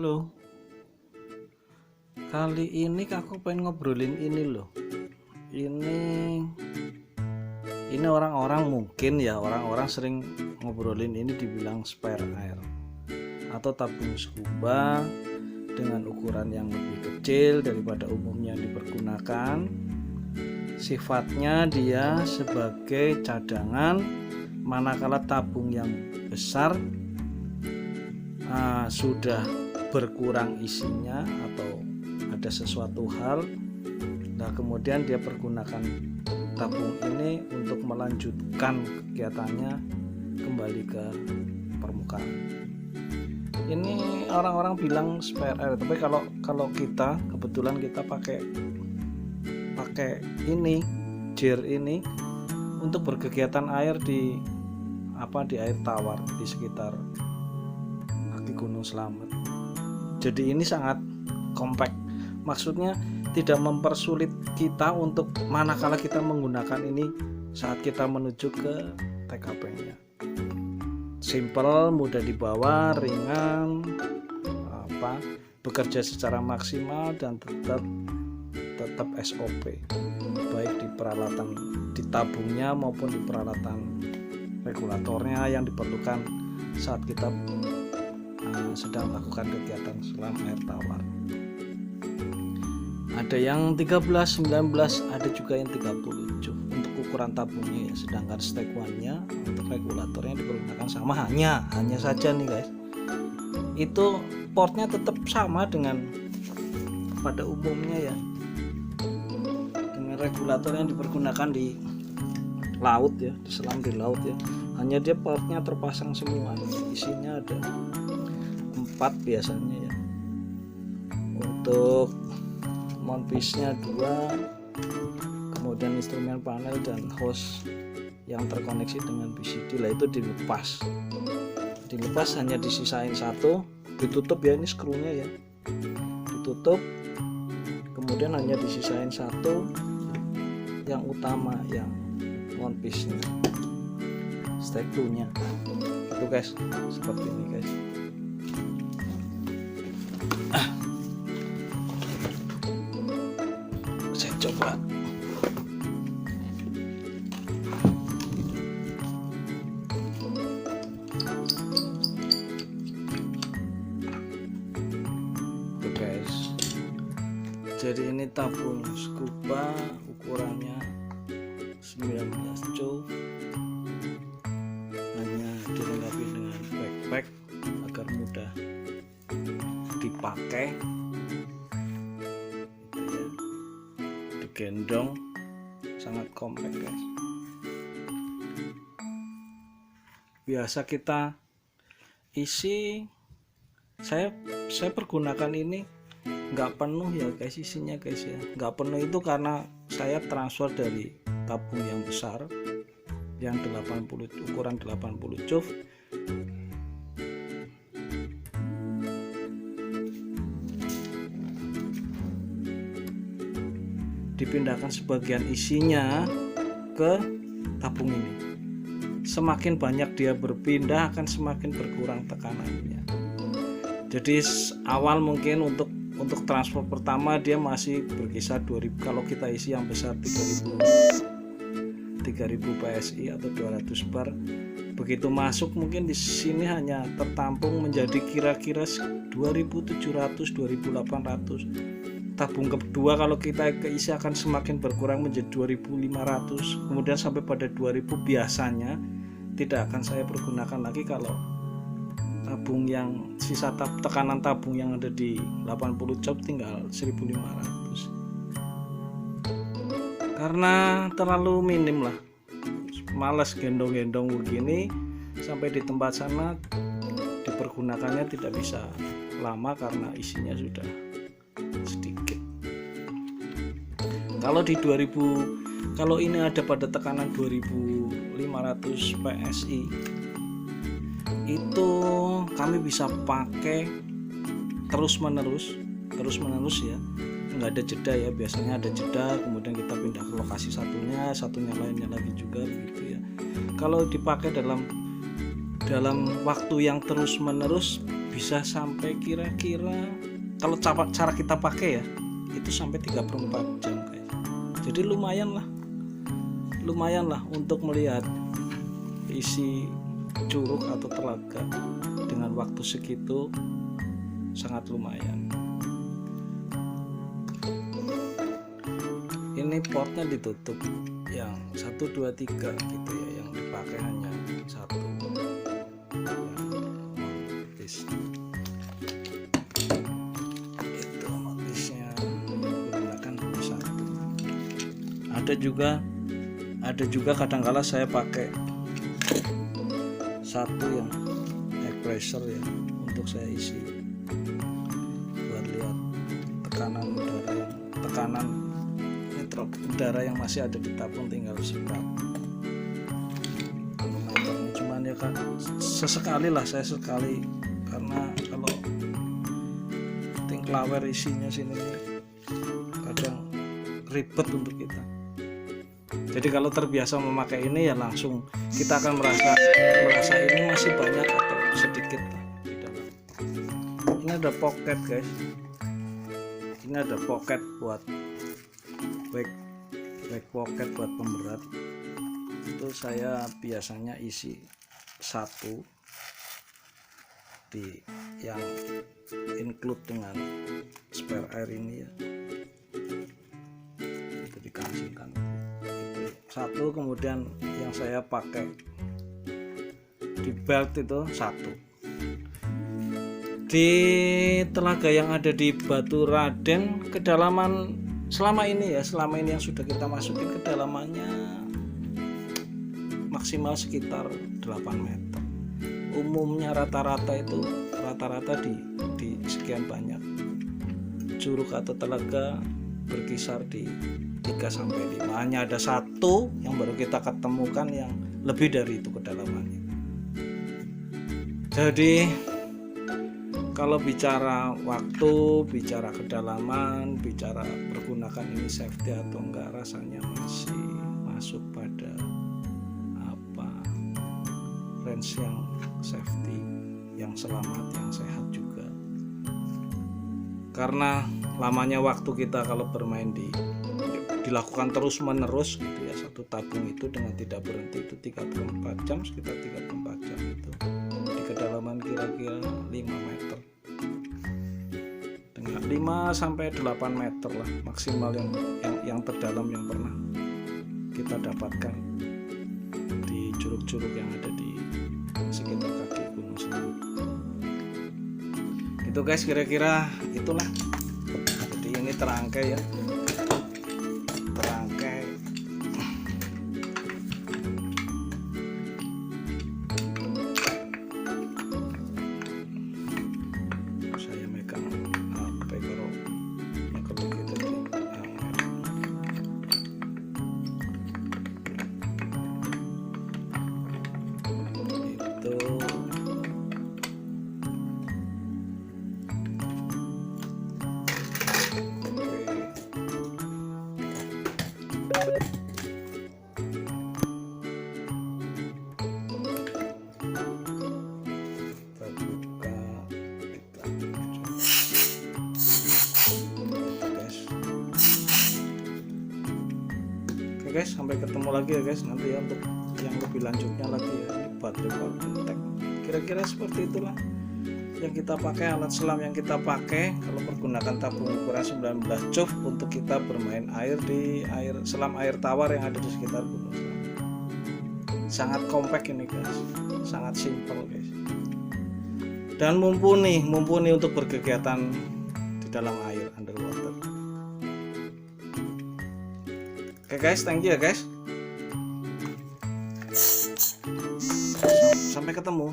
Halo, kali ini aku pengen ngobrolin ini loh. Ini orang-orang mungkin ya, orang-orang sering ngobrolin ini dibilang spare air atau tabung scuba dengan ukuran yang lebih kecil daripada umumnya dipergunakan. Sifatnya dia sebagai cadangan manakala tabung yang besar sudah berkurang isinya atau ada sesuatu hal. Nah, kemudian dia pergunakan tabung ini untuk melanjutkan kegiatannya kembali ke permukaan. Ini orang-orang bilang spare air, tapi kalau kita kebetulan kita pakai ini jar ini untuk berkegiatan air di air tawar di sekitar kaki Gunung Slamet. Jadi ini sangat compact, maksudnya tidak mempersulit kita untuk manakala kita menggunakan ini saat kita menuju ke TKP-nya. Simple, mudah dibawa, ringan, bekerja secara maksimal dan tetap SOP, baik di peralatan di tabungnya maupun di peralatan regulatornya yang diperlukan saat kita sedang melakukan kegiatan selam air tawar. Ada yang 13, 19, ada juga yang 30 joule untuk ukuran tabungnya ya. Sedangkan stack one-nya untuk regulatornya dipergunakan sama, hanya saja nih guys, itu portnya tetap sama dengan pada umumnya ya, dengan regulator yang dipergunakan di laut ya, di selam di laut ya. Hanya dia portnya terpasang semua, isinya ada 4 biasanya ya. Untuk mouthpiece-nya 2, kemudian instrumen panel dan hose yang terkoneksi dengan BCD lah itu dilepas hanya disisain 1, ditutup ya, ini skrunya ya, ditutup, kemudian hanya disisain 1 yang utama, yang mouthpiece-nya, stack 2-nya itu guys, seperti ini guys. Saya coba tuh guys, jadi ini tabung scuba ukurannya 19 joule, hanya dilengkapi dengan backpack agar mudah dipakai, digendong, sangat compact guys. Biasa kita isi, saya pergunakan ini nggak penuh ya guys, isinya guys ya, nggak penuh itu karena saya transfer dari tabung yang besar yang ukuran 80 joule dipindahkan sebagian isinya ke tabung ini. Semakin banyak dia berpindah akan semakin berkurang tekanannya. Jadi awal mungkin untuk transfer pertama dia masih berkisar 2000, kalau kita isi yang besar 3000 PSI atau 200 bar. Begitu masuk mungkin di sini hanya tertampung menjadi kira-kira 2700 2800. Tabung kedua kalau kita keisi akan semakin berkurang menjadi 2500, kemudian sampai pada 2000 biasanya. Tidak akan saya pergunakan lagi kalau tabung yang sisa tekanan tabung yang ada di 80 joule tinggal 1500 karena terlalu minim lah, malas gendong-gendong begini. Sampai di tempat sana dipergunakannya tidak bisa lama karena isinya sudah sedikit. Kalau di 2000, kalau ini ada pada tekanan 2500 PSI itu kami bisa pakai terus menerus ya, nggak ada jeda ya, biasanya ada jeda kemudian kita pindah ke lokasi satunya lainnya lagi juga begitu ya. Kalau dipakai dalam waktu yang terus menerus bisa sampai kira-kira kalau cara kita pakai ya itu sampai 34 jam guys. Jadi lumayan lah untuk melihat isi curug atau telaga dengan waktu segitu, sangat lumayan. Ini potnya ditutup yang 1, 2, 3 gitu ya, yang dipakai hanya satu notis. Itu notisnya menggunakan hanya satu. Ada juga kadang-kala saya pakai satu yang air pressure ya, untuk saya isi buat lihat tekanan udara yang masih ada di tabung tinggal seberapa meternya. Cuman ya kan sesekali karena kalau tinklawer isinya sini kadang ribet untuk kita. Jadi kalau terbiasa memakai ini ya langsung kita akan merasa ini masih banyak atau sedikit di dalam. Ini ada pocket guys. Ini ada pocket buat back pocket buat pemberat. Itu saya biasanya isi satu di yang include dengan spare air ini ya. Itu dikancingkan. Satu, kemudian yang saya pakai di belt itu satu. Di telaga yang ada di Batu Raden, kedalaman selama ini yang sudah kita masukin, kedalamannya maksimal sekitar 8 meter. Umumnya rata-rata di sekian banyak curug atau telaga berkisar di 3-5. Hanya ada satu yang baru kita ketemukan yang lebih dari itu kedalamannya. Jadi kalau bicara waktu, bicara kedalaman, bicara pergunakan ini safety atau enggak, rasanya masih masuk pada range yang safety, yang selamat, yang sehat juga. Karena lamanya waktu kita kalau bermain dilakukan terus menerus gitu ya, satu tabung itu dengan tidak berhenti itu 34 jam, sekitar 34 jam itu di kedalaman kira-kira 5 meter, dengan 5-8 meter lah maksimal yang terdalam yang pernah kita dapatkan di curug-curug yang ada di sekitar kaki Gunung Semeru. Itu guys, kira-kira itulah. Jadi ini terangkai ya, saya megang HP kalau gitu itu guys, sampai ketemu lagi ya guys nanti ya untuk yang lebih lanjutnya lagi ya. Ini baterai Powertek kira-kira seperti itulah yang kita pakai, alat selam yang kita pakai kalau menggunakan tabung ukuran 19 cup untuk kita bermain air di selam air tawar yang ada di sekitar Gunung Semeru. Sangat compact ini guys, sangat simple guys, dan mumpuni untuk berkegiatan di dalam air underwater. Oke guys, thank you ya guys. Sampai ketemu.